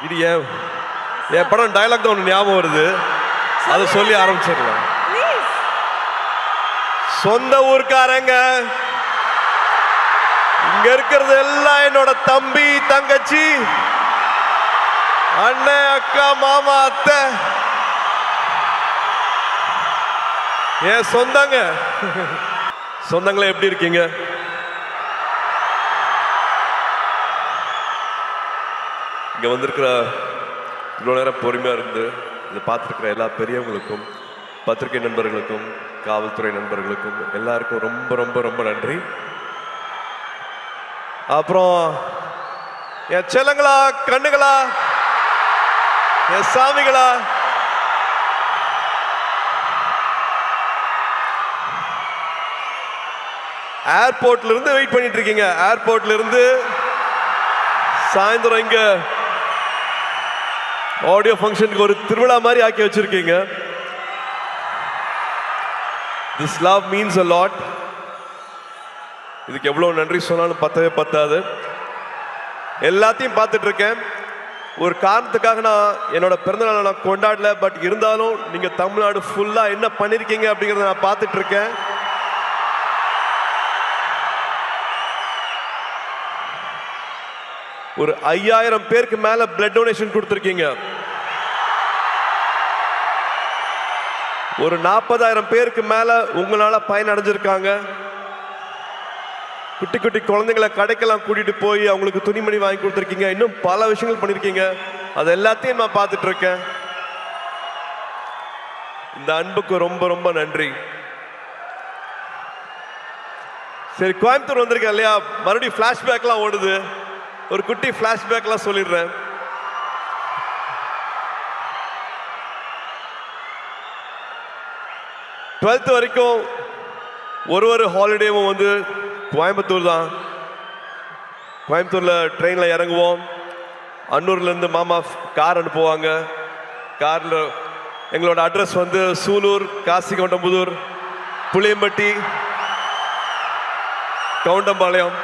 இது என் படம் டயலாக் தான் ஒன்று ஞாபகம் வருது, அதை சொல்லி ஆரம்பிச்சிடலாம். சொந்த ஊர்க்காரங்க இங்க இருக்கிறது எல்லாம் என்னோட தம்பி தங்கச்சி அண்ணன் அக்கா மாமா அத்தை என் சொந்தங்க. சொந்தங்களே எப்படி இருக்கீங்க? இங்க வந்திருக்கிற இவ்வளோ நேரம் பொறுமையா இருந்து இதை பார்த்துருக்கிற எல்லா பெரியவங்களுக்கும், பத்திரிகை நண்பர்களுக்கும், காவல்துறை நண்பர்களுக்கும் எல்லாருக்கும் ரொம்ப ரொம்ப ரொம்ப நன்றி. அப்புறம் என் செல்லங்களா, கண்ணுகளா, என் சாமிகளா, ஏர்போர்ட்ல இருந்து வெயிட் பண்ணிட்டு இருக்கீங்க. ஏர்போர்ட்ல இருந்து சாயந்தரம் இங்க ஆடியோ ஃபங்க்ஷனுக்கு ஒரு திருவிழா மாதிரி ஆக்கி வச்சிருக்கீங்க. This love means a lot. இதுக்கு எவ்வளவு நன்றி சொன்னாலும் பத்தவே பத்தாது. எல்லாத்தையும் பார்த்துட்டு இருக்கேன். ஒரு காரணத்துக்காக நான் என்னோட பிறந்தநாளை நான் கொண்டாடல, பட் இருந்தாலும் நீங்க தமிழ்நாடு ஃபுல்லா என்ன பண்ணிருக்கீங்க அப்படிங்கறத நான் பார்த்துட்டு இருக்கேன். ஒரு 5000 பேருக்கு மேல பிளட் டொனேஷன் கொடுத்திருக்கீங்க. ஒரு 40,000 பேருக்கு மேல உங்களால பயன் அடைஞ்சிருக்காங்க. குட்டி குட்டி குழந்தைங்களை கடைக்கெல்லாம் கூட்டிட்டு போய் அவங்களுக்கு துணிமணி வாங்கி கொடுத்துருக்கீங்க. இன்னும் பல விஷயங்கள் பண்ணிருக்கீங்க. அது எல்லாத்தையும் நான் பார்த்துட்டு இருக்கேன். இந்த அன்புக்கு ரொம்ப ரொம்ப நன்றி. சரி, கோயம்புத்தூர் வந்திருக்கேன் இல்லையா, மறுபடியும் பிளாஷ்பேக்லாம் ஓடுது. ஒரு குட்டி பிளாஷ்பேக்லாம் சொல்லிடுறேன். டுவெல்த் வரைக்கும் ஒரு ஹாலிடேவும் வந்து கோயம்புத்தூர் தான். கோயம்புத்தூர்ல ட்ரெயின்ல இறங்குவோம். அன்னூர்ல இருந்து மாமா கார் அனுப்புவாங்க. கார்ல எங்களோட அட்ரஸ் வந்து சூலூர், காசிகவுண்டம்புதூர், புளியம்பட்டி, கவுண்டம்பாளையம்.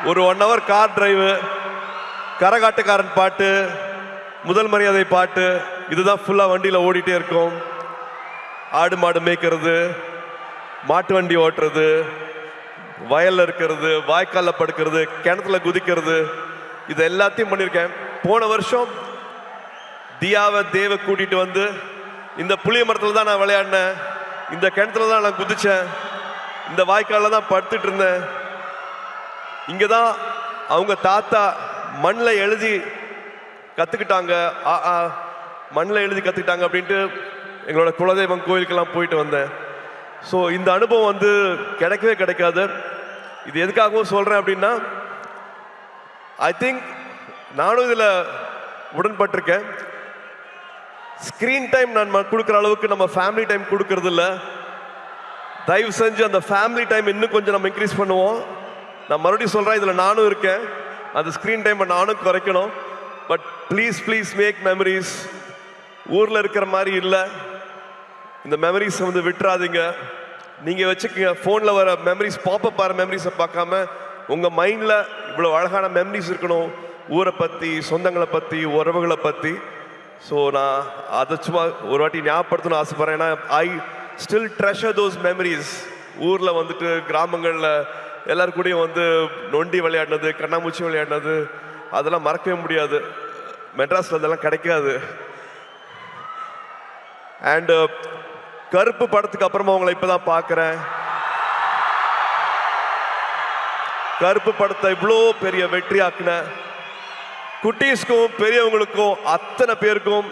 ஒரு 1 hour கார் டிரைவு, கரகாட்டுக்காரன் பாட்டு, முதல் மரியாதை பாட்டு, இதுதான் ஃபுல்லா வண்டியில ஓடிட்டே இருக்கும். ஆடு மாடு மேய்க்கிறது, மாட்டு வண்டி ஓட்டுறது, வயல்ல இருக்கிறது, வாய்க்கால்ல படுக்கிறது, கிணத்துல குதிக்கிறது, இது எல்லாத்தையும் பண்ணியிருக்கேன். போன வருஷம் தியாவை தேவ கூட்டிட்டு வந்து இந்த புளிய மரத்துல தான் நான் விளையாடினேன், இந்த கிணத்துல தான் நான் குதிச்சேன், இந்த வாய்க்கால்ல தான் படுத்துட்டு இருந்தேன். இங்கதான் அவங்க தாத்தா மண்ணில் எழுதி கத்துக்கிட்டாங்க, மண்ணில் எழுதி கத்துக்கிட்டாங்க அப்படின்ட்டு எங்களோட குலதெய்வம் கோயிலுக்கெல்லாம் போயிட்டு வந்தேன். ஸோ இந்த அனுபவம் வந்து கிடைக்கவே கிடைக்காது. இது எதுக்காகவும் சொல்றேன் அப்படின்னா, ஐ திங்க் நானும் இதில் உடன்பட்டிருக்கேன். ஸ்கிரீன் டைம் நான் கொடுக்குற அளவுக்கு நம்ம ஃபேமிலி டைம் கொடுக்கறது இல்லை. தயவு செஞ்சு அந்த ஃபேமிலி டைம் இன்னும் கொஞ்சம் நம்ம இன்க்ரீஸ் பண்ணுவோம். நான் மறுபடியும் சொல்றேன், இதில் நானும் இருக்கேன். அந்த ஸ்கிரீன் டைமை நானும் குறைக்கணும். But please please make memories. ஊரில் இருக்கிற மாதிரி இல்லை, இந்த மெமரிஸ் வந்து விட்டுறாதீங்க. நீங்கள் வச்சுக்கோங்க. ஃபோனில் வர மெமரிஸ், பாப்பப் ஆகிற மெமரிஸை பார்க்காம உங்கள் மைண்டில் இவ்வளோ அழகான மெமரிஸ் இருக்கணும், ஊரை பற்றி, சொந்தங்களை பற்றி, உறவுகளை பற்றி. ஸோ நான் அதை சும்மா ஒரு வாட்டி ஞாபகப்படுத்தணும்னு ஆசைப்பட்றேன். ஏன்னா I still treasure those memories. ஊரில் வந்துட்டு கிராமங்களில் எல்லாரு கூடயும் வந்து நொண்டி விளையாடினது, கண்ணாமூச்சி விளையாடினது, அதெல்லாம் மறக்கவே முடியாது. மெட்ராஸில் அதெல்லாம் கிடைக்காது. அண்ட் கருப்பு படத்துக்கு அப்புறமா உங்களை இப்பதான் பார்க்குறேன். கருப்பு படத்தை இவ்வளோ பெரிய வெற்றி ஆக்கின குட்டீஸ்க்கும் பெரியவங்களுக்கும் அத்தனை பேருக்கும்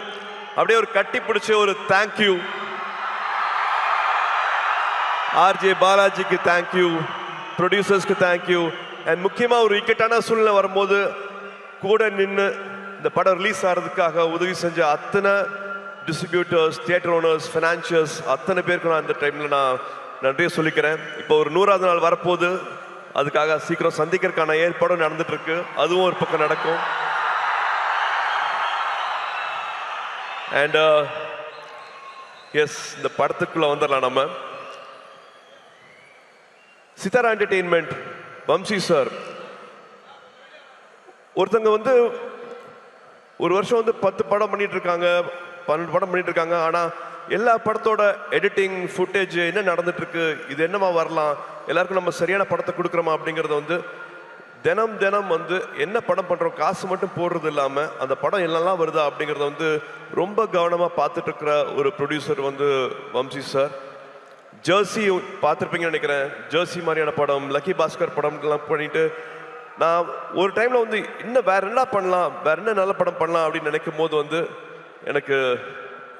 அப்படியே ஒரு கட்டி பிடிச்ச ஒரு தேங்க்யூ. ஆர்ஜே பாலாஜிக்கு தேங்க்யூ, ப்ரொடியூசர்ஸ்க்கு தேங்க்யூ. அண்ட் முக்கியமாக ஒரு இக்கட்டான சூழ்நிலை வரும்போது கூட நின்று இந்த படம் ரிலீஸ் ஆகிறதுக்காக உதவி செஞ்ச அத்தனை டிஸ்ட்ரிபியூட்டர்ஸ், தியேட்டர் ஓனர்ஸ், ஃபினான்ஷியர்ஸ், அத்தனை பேருக்கு நான் இந்த டைமில் நான் நன்றியை சொல்லிக்கிறேன். இப்போ ஒரு 100வது நாள் வரப்போகுது. அதுக்காக சீக்கிரம் சந்திக்கிறதுக்கான ஏற்பாடும் நடந்துட்டு இருக்கு. அதுவும் ஒரு பக்கம் நடக்கும். அண்ட் எஸ், இந்த படத்துக்குள்ள வந்துடலாம். நம்ம சித்தாரா என்டர்டெயின்மெண்ட், வம்சி சார், ஒருத்தங்க வந்து ஒரு வருஷம் வந்து 10 படம் பண்ணிட்டு இருக்காங்க, 12 படம் பண்ணிட்டு இருக்காங்க. ஆனால் எல்லா படத்தோட எடிட்டிங் ஃபுட்டேஜ் என்ன நடந்துட்டு இருக்கு, இது என்னமா வரலாம், எல்லாருக்கும் நம்ம சரியான படத்தை கொடுக்குறோமா அப்படிங்கிறத வந்து தினம் தினம் வந்து என்ன படம் பண்ணுறோம், காசு மட்டும் போடுறது இல்லாமல் அந்த படம் என்னெல்லாம் வருதா அப்படிங்கிறத வந்து ரொம்ப கவனமாக பார்த்துட்டு இருக்கிற ஒரு ப்ரொடியூசர் வந்து வம்சி சார். ஜெர்சி பார்த்துருப்பீங்கன்னு நினைக்கிறேன். ஜெர்சி மாதிரியான படம், லக்கி பாஸ்கர் படம்லாம் பண்ணிட்டு நான் ஒரு டைமில் வந்து இன்னும் வேற என்ன பண்ணலாம், வேற என்ன நல்ல படம் பண்ணலாம் அப்படின்னு நினைக்கும் போது வந்து எனக்கு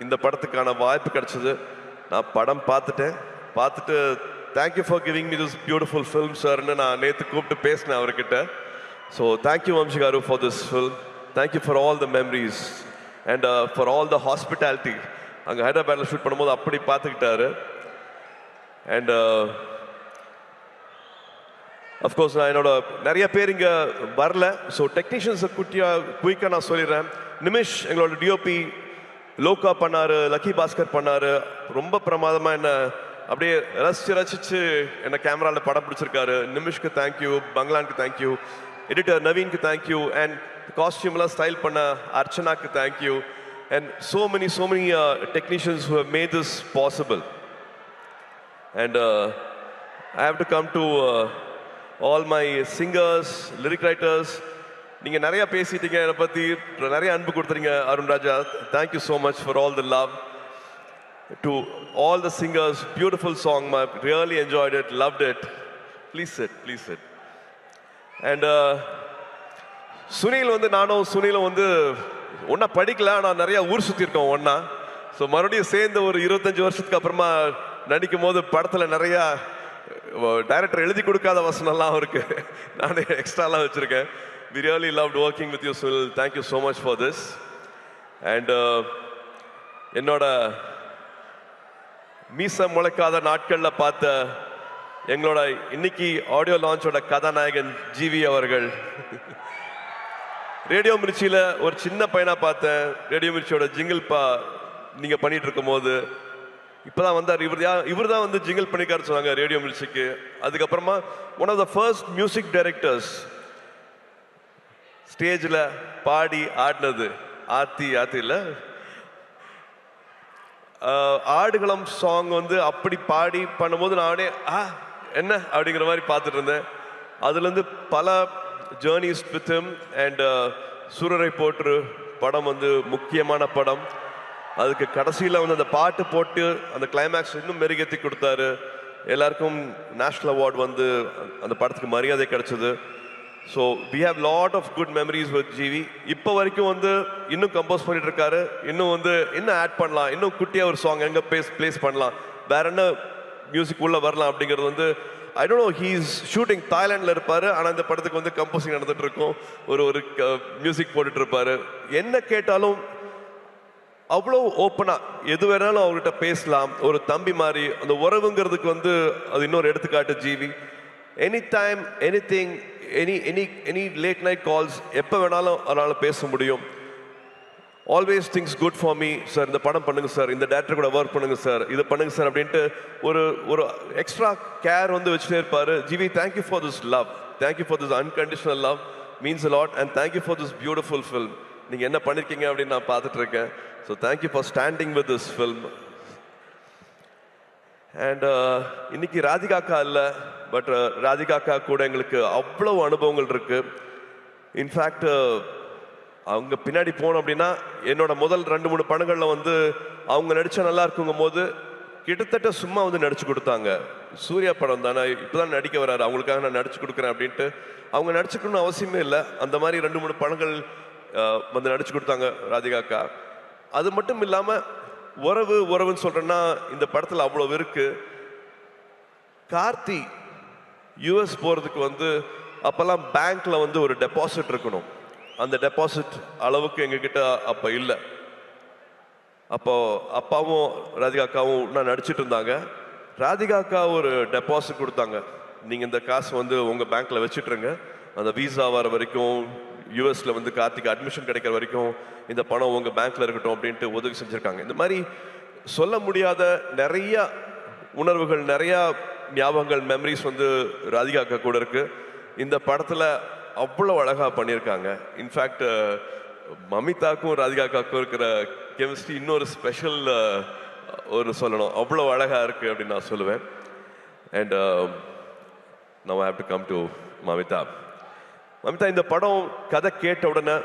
இந்த படத்துக்கான வாய்ப்பு கிடைச்சது. நான் படம் பார்த்துட்டு thank you for giving me this beautiful film சார்ன்னு நான் நேற்று கூப்பிட்டு பேசினேன் அவர்கிட்ட. So thank you Vamsi garu for this film. Thank you for all the memories and for all the hospitality. அங்கே ஹைதராபாத்தில் ஷூட் பண்ணும்போது அப்படி பார்த்துக்கிட்டாரு. அண்ட் அஃப்கோர்ஸ் நான் என்னோட நிறைய பேர் இங்கே வரல. ஸோ டெக்னீஷியன்ஸை குயிக்காக நான் சொல்லிடுறேன். நிமிஷ் எங்களோட டிஓபி லோகா பண்ணார், லக்கி பாஸ்கர் பண்ணார். ரொம்ப பிரமாதமாக என்ன அப்படியே ரசிச்சு என்னை கேமராவில் படம் பிடிச்சிருக்காரு. நிமிஷ்க்கு தேங்க்யூ, பங்களானுக்கு தேங்க்யூ, எடிட்டர் நவீனுக்கு தேங்க்யூ, அண்ட் காஸ்டியூம்லாம் ஸ்டைல் பண்ண அர்ச்சனாக்கு thank you, and so many technicians who have made this possible. And I have to come to all my singers, lyric writers. நீங்கள் நிறைய பேசிட்டீங்க, என்னை பற்றி நிறைய அன்பு கொடுத்துறீங்க. Arun Raja, thank you so much for all the love. To all the singers, beautiful song, I really enjoyed it, loved it. Please sit. And Sunil வந்து நானும் சுனிலும் வந்து ஒன்றா படிக்கல, ஆனால் நிறையா ஊர் சுற்றிருக்கோம் ஒன்றா. ஸோ மறுபடியும் சேர்ந்து ஒரு 25 வருஷத்துக்கு அப்புறமா நடிக்கும் போது படத்தில் நிறையா டைரக்டர் எழுதி கொடுக்காத வசனம்லாம் அவருக்கு நானே எக்ஸ்ட்ராலாம் வச்சுருக்கேன். We really loved working with you, Sunil. Thank you so much for this. And என்னோட மீச முளைக்காத நாட்களில் பார்த்த எங்களோட இன்னைக்கு ஆடியோ லான்ச்சோட கதாநாயகன் ஜிவி அவர்கள். ரேடியோ மிர்ச்சியில் ஒரு சின்ன பையனாக பார்த்தேன். ரேடியோ மிர்ச்சியோட ஜிங்கிள் நீங்கள் பண்ணிட்டு இருக்கும் போது இப்போதான் வந்தார். இவர் தான் வந்து ஜிங்கிள் பண்ணிக்காரு சொன்னாங்க ரேடியோ மிர்ச்சிக்கு. அதுக்கப்புறமா one of the first music directors ஸ்டேஜில் பாடி ஆடினது ஆத்தியில் ஆடுகளம் சாங் வந்து அப்படி பாடி பண்ணும்போது நானே என்ன அப்படிங்கிற மாதிரி பார்த்துட்டு இருந்தேன். அதுலேருந்து பல ஜேர்னிஸ் வித் ஹிம். அண்ட் சூரரை போற்று படம் வந்து முக்கியமான படம். அதுக்கு கடைசியில் வந்து அந்த பாட்டு போட்டு அந்த கிளைமேக்ஸ் இன்னும் மெருகேற்றி கொடுத்தாரு. எல்லாருக்கும் நேஷ்னல் அவார்டு வந்து அந்த படத்துக்கு மரியாதை கிடைச்சது. So we have lot of good memories with GV. இப்போ வரைக்கும் வந்து இன்னும் கம்போஸ் பண்ணிட்டு இருக்காரு. இன்னும் ஆட் பண்ணலாம், இன்னும் குட்டியாக ஒரு சாங் எங்கே பிளேஸ் பண்ணலாம், வேற என்ன மியூசிக் உள்ள வரலாம் அப்படிங்கிறது வந்து I don't know. He is shooting தாய்லாண்டில் இருப்பார், ஆனால் இந்த படத்துக்கு வந்து கம்போசிங் நடந்துட்டு இருக்கும். ஒரு மியூசிக் போட்டுட்டு இருப்பாரு. என்ன கேட்டாலும் அவ்வளோ ஓப்பனாக எது வேணாலும் அவர்கிட்ட பேசலாம். ஒரு தம்பி மாதிரி அந்த உறவுங்கிறதுக்கு வந்து அது இன்னொரு எடுத்துக்காட்டு GV. Any time anything, any late night calls எப்போ வேணாலும் அதனால் பேச முடியும். Always things good for me sir, இந்த படம் பண்ணுங்க சார், இந்த டேரக்டர் கூட ஒர்க் பண்ணுங்க சார், இது பண்ணுங்க சார் அப்படின்ட்டு ஒரு எக்ஸ்ட்ரா கேர் வந்து வச்சுட்டே இருப்பார். GV, thank you for this love, thank you for this unconditional love, means a lot. And thank you for this beautiful film. நீங்கள் என்ன பண்ணியிருக்கீங்க அப்படின்னு நான் பார்த்துட்டு இருக்கேன். So thank you for standing with this film. அண்ட் இன்னைக்கு ராதிகாக்கா இல்லை, பட் ராதிகாக்கா கூட எங்களுக்கு அவ்வளோ அனுபவங்கள் இருக்கு. இன்ஃபேக்ட் அவங்க பின்னாடி போனோம் அப்படின்னா என்னோட முதல் 2-3 படங்களில் வந்து அவங்க நடிச்சா நல்லா இருக்குங்கும் போது கிட்டத்தட்ட சும்மா வந்து நடிச்சு கொடுத்தாங்க. சூர்யா படம் தானே, இப்போதான் நடிக்க வராரு, அவங்களுக்காக நான் நடிச்சு கொடுக்குறேன் அப்படின்ட்டு அவங்க நடிச்சுக்கணும்னு அவசியமே இல்லை. அந்த மாதிரி 2-3 படங்கள் வந்து நடிச்சு கொடுத்தாங்க ராதிகாக்கா. அது மட்டும் இல்லாமல் உறவுன்னு சொல்றேன்னா இந்த படத்தில் அவ்வளோ இருக்கு. கார்த்தி யூஎஸ் போகிறதுக்கு வந்து அப்போல்லாம் பேங்க்ல வந்து ஒரு டெபாசிட் இருக்கணும். அந்த டெபாசிட் அளவுக்கு எங்ககிட்ட அப்போ இல்லை. அப்போ அப்பாவும் ராதிகாக்காவும் நான் நடிச்சிட்டு இருந்தாங்க. ராதிகாக்கா ஒரு டெபாசிட் கொடுத்தாங்க, நீங்கள் இந்த காசு வந்து உங்கள் பேங்க்ல வச்சுட்டுருங்க, அந்த வீசா வர வரைக்கும் யூஎஸ்ல வந்து கார்த்திக் அட்மிஷன் கிடைக்கிற வரைக்கும் இந்த பணம் உங்கள் பேங்க்ல இருக்கட்டும் அப்படின்ட்டு உதவி செஞ்சுருக்காங்க. இந்த மாதிரி சொல்ல முடியாத நிறைய உணர்வுகள், நிறையா ஞாபகங்கள், மெமரிஸ் வந்து ராதிகாக்கா கூட இருக்கு. இந்த படத்தில் அவ்வளோ அழகாக பண்ணியிருக்காங்க. இன்ஃபேக்ட் மமிதாக்கும் ராதிகாக்காக்கும் இருக்கிற கெமிஸ்ட்ரி இன்னொரு ஸ்பெஷல் ஒரு சொல்லணும், அவ்வளோ அழகா இருக்கு அப்படின்னு நான் சொல்லுவேன். And now I have to come to Mamitha. Mamitha, இந்த படம் கதை கேட்ட உடனே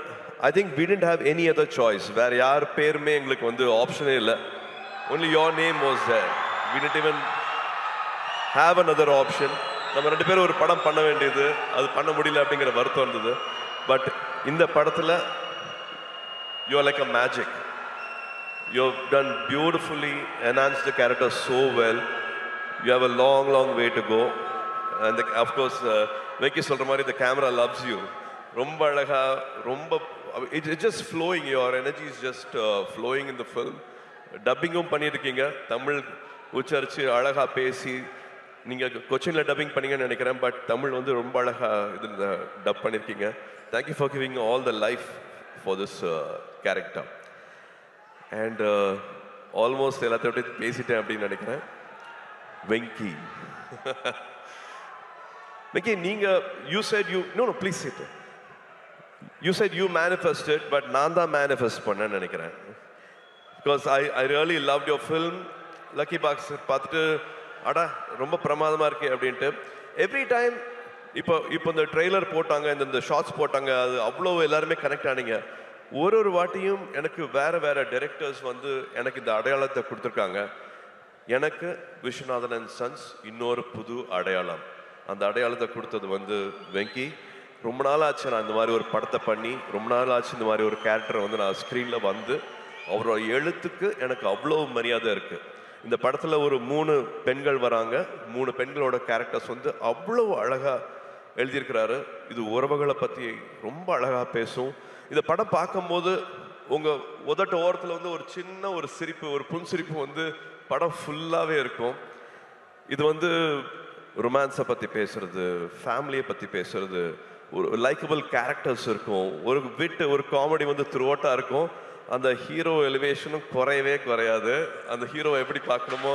I think we didn't have any other choice. வேற யார் பேருமே எங்களுக்கு வந்து ஆப்ஷனே இல்லை. only your name was there. we didn't even have another option. நம்ம ரெண்டு பேரும் ஒரு படம் பண்ண வேண்டியது, அது பண்ண முடியல அப்படிங்கிற வருத்தம் இருந்தது. பட் இந்த படத்தில் you are like a magic. You have done beautifully, enhanced the character so well. You have a long way to go. And of course, Venki சொல்ற மாதிரி the camera loves you. ரொம்ப அழகா, ரொம்ப it's just flowing. Your energy is just flowing in the film. டப்பிங்கும் பண்ணியிருக்கீங்க, தமிழ் உச்சரித்து அழகா பேசி. நீங்கள் கொச்சினில் டப்பிங் பண்ணீங்கன்னு நினைக்கிறேன், பட் தமிழ் வந்து ரொம்ப அழகா இதில் டப் பண்ணியிருக்கீங்க. Thank you for giving all the life for this character. And almost எல்லாத்தையும் பற்றி பேசிட்டேன் அப்படின்னு நினைக்கிறேன். வெங்கி, வெங்கி, நீங்கள் you said you know please sit. You said you manifested, but நான் தான் manifest பண்ணேன்னு நினைக்கிறேன். Because I really loved your film. Lucky Box பார்த்துட்டு அடா ரொம்ப பிரமாதமாக இருக்கு அப்படின்ட்டு. எவ்ரி டைம் இப்போ இந்த ட்ரெய்லர் போட்டாங்க, இந்த ஷார்ட்ஸ் போட்டாங்க, அது அவ்வளோ எல்லாருமே கனெக்ட் ஆனீங்க. ஒரு வாட்டியும் எனக்கு வேற டைரக்டர்ஸ் வந்து எனக்கு இந்த அடையாளத்தை கொடுத்துருக்காங்க. எனக்கு விஸ்வநாதன் அண்ட் சன்ஸ் இன்னொரு புது அடையாளம். அந்த அடையாளத்தை கொடுத்தது வந்து வெங்கி. ரொம்ப நாள் ஆச்சு நான் இந்த மாதிரி ஒரு படத்தை பண்ணி, ரொம்ப நாள் ஆச்சு இந்த மாதிரி ஒரு கேரக்டரை வந்து நான் ஸ்க்ரீனில் வந்து, அவரோட எழுத்துக்கு எனக்கு அவ்வளோ மரியாதை இருக்குது. இந்த படத்தில் ஒரு 3 பெண்கள் வராங்க, 3 பெண்களோட கேரக்டர்ஸ் வந்து அவ்வளோ அழகாக எழுதியிருக்கிறாரு. இது உறவுகளை பற்றி ரொம்ப அழகாக பேசும். இந்த படம் பார்க்கும்போது உங்கள் உதட்ட ஓரத்தில் வந்து ஒரு சின்ன ஒரு சிரிப்பு, ஒரு புன்சிரிப்பு வந்து படம் ஃபுல்லாகவே இருக்கும். இது வந்து ரொமான்ஸை பற்றி பேசுறது, ஃபேமிலியை பற்றி பேசுறது, ஒரு லைக்கபிள் கேரக்டர்ஸ் இருக்கும், ஒரு விட்டு ஒரு காமெடி வந்து த்ரூஅவுட்டாக இருக்கும். அந்த ஹீரோ எலிவேஷனும் குறையாது. அந்த ஹீரோவை எப்படி பார்க்கணுமோ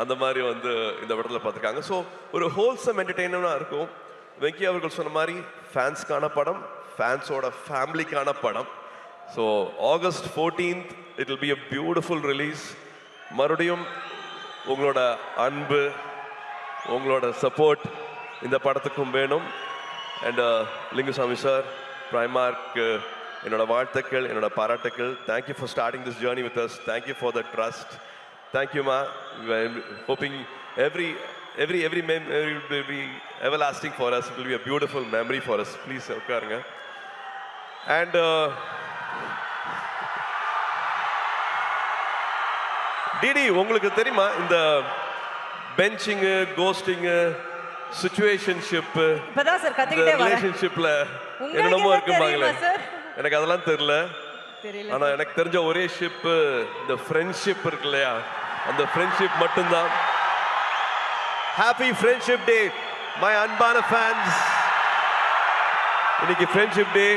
அந்த மாதிரி வந்து இந்த படத்தில் பார்த்துருக்காங்க. ஸோ ஒரு ஹோல்சம் என்டர்டெயினராக இருக்கும். வெங்கி அவர்கள் சொன்ன மாதிரி ஃபேன்ஸ்க்கான படம், ஃபேன்ஸோட ஃபேமிலிக்கான படம். So August 14th it will be a beautiful release. மறுபடியும் உங்களோட அன்பு, உங்களோட சப்போர்ட் இந்த படத்துக்கும் வேணும். அண்ட் லிங்குசாமி சார், பிரைமார்க் என்னோட வாழ்த்துக்கள், என்னோட பாராட்டுக்கள். Thank you for starting this journey with us. Thank you for the trust. தேங்க்யூமா. Hoping every memory will be everlasting for us. It will be a beautiful memory for us. Please உட்காருங்க. And DD, உங்களுக்கு தெரியுமா இந்த பெஞ்சிங்கு, கோஸ்டிங்கு, situationship, இப்பதான் sir கத்திக்கிட்டே வரேன். ரிலேஷன்ஷிப்ல என்னென்னமோ இருக்குமாங்களே, எனக்கு அதெல்லாம் தெரியல. ஆனா எனக்கு தெரிஞ்ச ஒரே ஷிப் இந்த ஃப்ரெண்ட்ஷிப் இருக்கு இல்லையா, அந்த ஃப்ரெண்ட்ஷிப் மட்டும்தான். ஹாப்பி ஃப்ரெண்ட்ஷிப் டே மை அன்பான ஃபேன்ஸ். இன்னைக்கு ஃப்ரெண்ட்ஷிப் டே.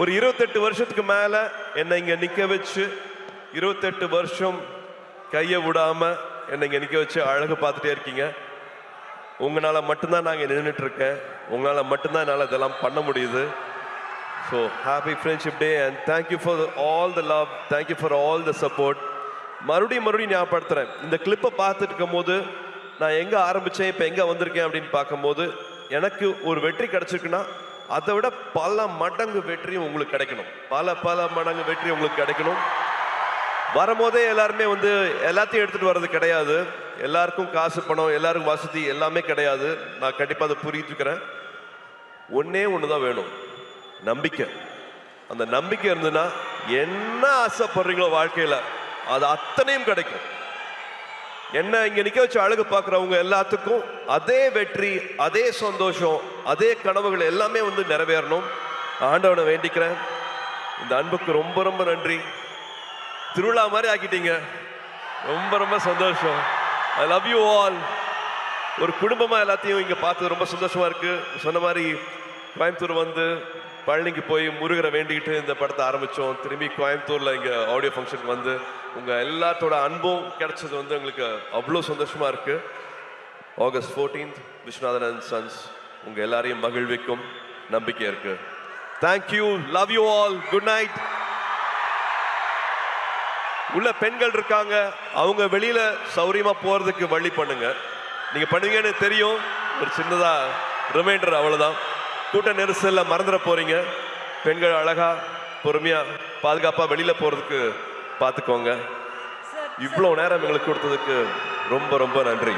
ஒரு 28 வருஷத்துக்கு மேல என்னை இங்க நிக்க வச்சு, 28 வருஷம் கையை விடாம என்னை இங்க நிக்க வச்சு அழகு பார்த்துட்டே இருக்கீங்க. உங்களால மட்டும்தான் நாங்கள் நின்றுட்டு இருக்கேன். உங்களால மட்டும்தான் என்னால் இதெல்லாம் பண்ண முடியுது. So happy friendship day and thank you for all the love, thank you for all the support. மறுபடியும் ஞாபகப்படுத்துறேன், இந்த கிளிப்பை பார்த்துட்டு இருக்கும் போது நான் எங்கே ஆரம்பித்தேன், இப்போ எங்கே வந்திருக்கேன் அப்படின்னு பார்க்கும்போது, எனக்கு ஒரு வெற்றி கிடைச்சிருக்குன்னா அதை விட பல மடங்கு வெற்றியும் உங்களுக்கு கிடைக்கணும். பல மடங்கு வெற்றி உங்களுக்கு கிடைக்கணும். வரும்போதே எல்லாருமே வந்து எல்லாத்தையும் எடுத்துகிட்டு வர்றது கிடையாது. எல்லாருக்கும் காசு, பணம், எல்லாருக்கும் வசதி எல்லாமே கிடையாது. நான் கண்டிப்பாக அதை புரிஞ்சுக்கிறேன். ஒன்னே ஒன்று தான் வேணும், நம்பிக்கை. அந்த நம்பிக்கை இருந்ததுன்னா என்ன ஆசைப்படுறீங்களோ வாழ்க்கையில் அது அத்தனையும் கிடைக்கும். என்ன இங்கே நிற்க வச்சு அழகு பார்க்குறவங்க எல்லாத்துக்கும் அதே வெற்றி, அதே சந்தோஷம், அதே கனவுகள் எல்லாமே வந்து நிறைவேறணும். ஆண்டவனை வேண்டிக்கிறேன். இந்த அன்புக்கு ரொம்ப நன்றி. திருவிழா மாதிரி ஆக்கிட்டீங்க. ரொம்ப சந்தோஷம். I love you all. ஒரு குடும்பமாக எல்லாத்தையும் இங்கே பார்த்து ரொம்ப சந்தோஷமா இருக்கு. சொன்ன மாதிரி கோயம்புத்தூர் வந்து பழனிக்கு போய் முருகரை வேண்டிக்கிட்டு இந்த படத்தை ஆரம்பித்தோம். திரும்பி கோயம்புத்தூரில் இங்கே ஆடியோ ஃபங்க்ஷனுக்கு வந்து உங்கள் எல்லாத்தோட அன்பும் கிடைச்சது வந்து எங்களுக்கு அவ்வளோ சந்தோஷமாக இருக்குது. August 14th Viswanathan and sons உங்கள் எல்லாரையும் மகிழ்விக்கும் நம்பிக்கை இருக்குது. Thank you, love you all, good night. உள்ள பெண்கள் இருக்காங்க, அவங்க வெளியில சௌரியமா போறதுக்கு வழி பண்ணுங்க. நீங்க பண்ணுவீங்கன்னு தெரியும். ஒரு சின்னதா ரிமைண்டர், அவ்வளவுதான். கூட்ட நெரிசல்ல மறந்துட போறீங்க. பெண்கள் அழகா பொறுமையா பாதுகாப்பா வெளியில போறதுக்கு பார்த்துக்கோங்க. இவ்வளவு நேரம் எங்களுக்கு கொடுத்ததுக்கு ரொம்ப ரொம்ப நன்றி.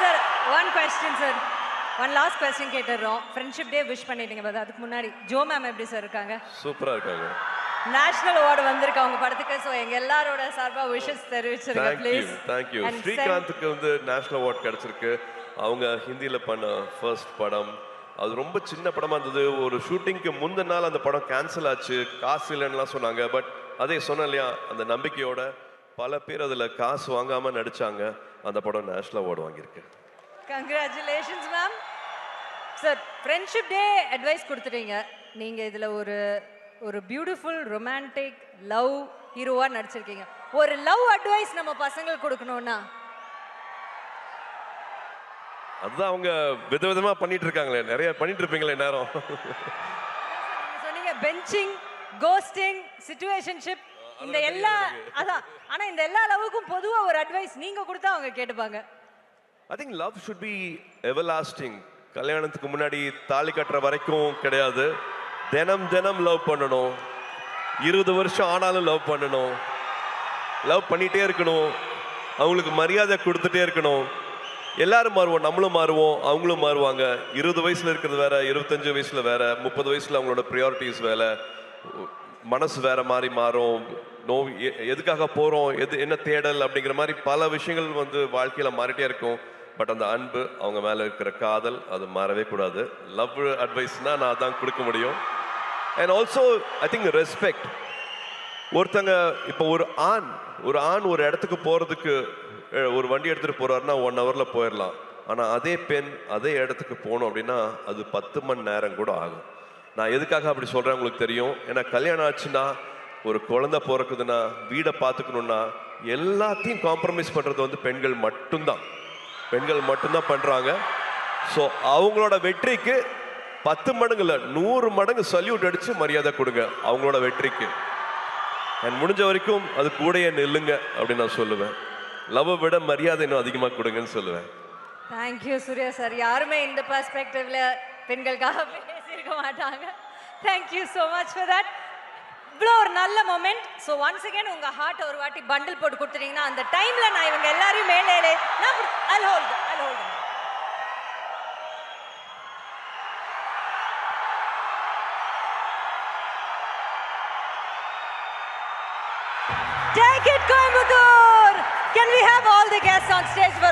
Sir, one question sir. One last question கேட்டுறோம். ஃப்ரெண்ட்ஷிப் டே விஷ் பண்ணிட்டீங்க, பட் அதுக்கு முன்னாடி ஜோ மேம் எப்படி சார் இருக்காங்க? சூப்பரா இருக்காங்க. நேஷனல் அவார்டு வந்திருக்கு அவங்க படத்துக்கு. சோ எங்க எல்லாரோட சார்பா விஷஸ் தெரிவிச்சிருங்க ப்ளீஸ். Thank you. ஸ்ரீகாந்துக்கு வந்து நேஷனல் அவார்ட் கிடைச்சிருக்கு. அவங்க ஹிந்தியில பண்ண ஃபர்ஸ்ட் படம். அது ரொம்ப சின்ன படமா இருந்தது. ஒரு ஷூட்டிங்க்கு முந்தின நாள் அந்த படம் கேன்சல் ஆச்சு, காசு இல்லைன்னுலாம் சொன்னாங்க. பட் அதே சொன்னேன் இல்லையா, அந்த நம்பிக்கையோட பல பேர் அதுல காசு வாங்காம நடிச்சாங்க. அந்த படம் நேஷனல் அவார்டு வாங்கியிருக்கு. Congratulations ma'am. Sir, friendship day advice கொடுத்துட்டீங்க. நீங்க இதுல ஒரு பியூட்டிஃபுல் ரொமான்டிக் லவ் ஹீரோவா நடிச்சிருக்கீங்க. ஒரு லவ் அட்வைஸ் நம்ம பசங்களுக்கு கொடுக்கணும்னா? அதுதான் அவங்க விதவிதமா பண்ணிட்டு இருக்காங்களே, நிறைய பண்ணிட்டு இருப்பீங்களே நேரம். சொன்னீங்க பெஞ்சிங், கோஸ்டிங், சிச்சுவேஷன்ஷிப், இந்த எல்லா அதான். ஆனா இந்த எல்லா லவ்வுக்கும் பொதுவா ஒரு அட்வைஸ் நீங்க கொடுத்தா அவங்க கேட்டுப்பாங்க. I think love should be everlasting. கல்யாணத்துக்கு முன்னாடி தாலி கட்டுற வரைக்கும் கிடையாது. தினம் தினம் லவ் பண்ணணும். 20 வருஷம் ஆனாலும் லவ் பண்ணணும். லவ் பண்ணிட்டே இருக்கணும். அவங்களுக்கு மரியாதை கொடுத்துட்டே இருக்கணும். எல்லாரும் மாறுவோம், நம்மளும் மாறுவோம், அவங்களும் மாறுவாங்க. 20 வயசுல இருக்கிறது வேற, 25 வயசுல வேற, 30 வயசுல அவங்களோட ப்ரியாரிட்டிஸ் வேற, மனசு வேற மாதிரி மாறும். எதுக்காக போறோம், என்ன தேடல் அப்படிங்கிற மாதிரி பல விஷயங்கள் வந்து வாழ்க்கையில மாறிட்டே இருக்கும். பட் அந்த அன்பு, அவங்க மேல இருக்கிற காதல், அது மாறவே கூடாது. லவ் அட்வைஸ்னா நான் அதான் கொடுக்க முடியும். And also I think respect. ஒருத்தங்க இப்போ ஒரு ஆண் ஒரு இடத்துக்கு போறதுக்கு ஒரு வண்டி எடுத்துட்டு போறாருன்னா 1 hourல போயிடலாம். ஆனா அதே பெண் அதே இடத்துக்கு போகணும் அப்படின்னா அது 10 மணி நேரம் கூட ஆகும். நான் எதுக்காக அப்படி சொல்றேன் உங்களுக்கு தெரியும். ஏன்னா கல்யாணம் ஆச்சுன்னா, ஒரு குழந்தை பிறக்குதுன்னா, வீடை பார்த்துக்கணும்னா, எல்லாத்தையும் காம்ப்ரமைஸ் பண்றது வந்து பெண்கள் மட்டும்தான் பண்றாங்க. ஸோ அவங்களோட வெற்றிக்கு 10 மடங்கு இல்லை, 100 மடங்கு சல்யூட் அடிச்சு மரியாதை கொடுங்க அவங்களோட வெற்றிக்கு. அண்ட் முடிஞ்ச வரைக்கும் அது கூடயே நில்லுங்க அப்படின்னு நான் சொல்லுவேன். லவ் விட மரியாதை இன்னும் அதிகமாக கொடுங்கன்னு சொல்லுவேன். Thank you Surya sir. யாருமே இந்த பெர்ஸ்பெக்டிவ்ல பெண்களுக்காக பேசியிருக்க மாட்டாங்க. Thank you so much for that. இவ்வளோ ஒரு நல்ல மொமெண்ட். ஸோ ஒன்ஸ் அகேன் உங்க ஹார்ட் ஒரு வாட்டி பண்டில் போட்டு கொடுத்துட்டீங்கன்னா அந்த டைம்ல நான் இவங்க எல்லாரையும் மேலே I'll hold them. Take it, Coimbatore! Can we have all the guests on stage for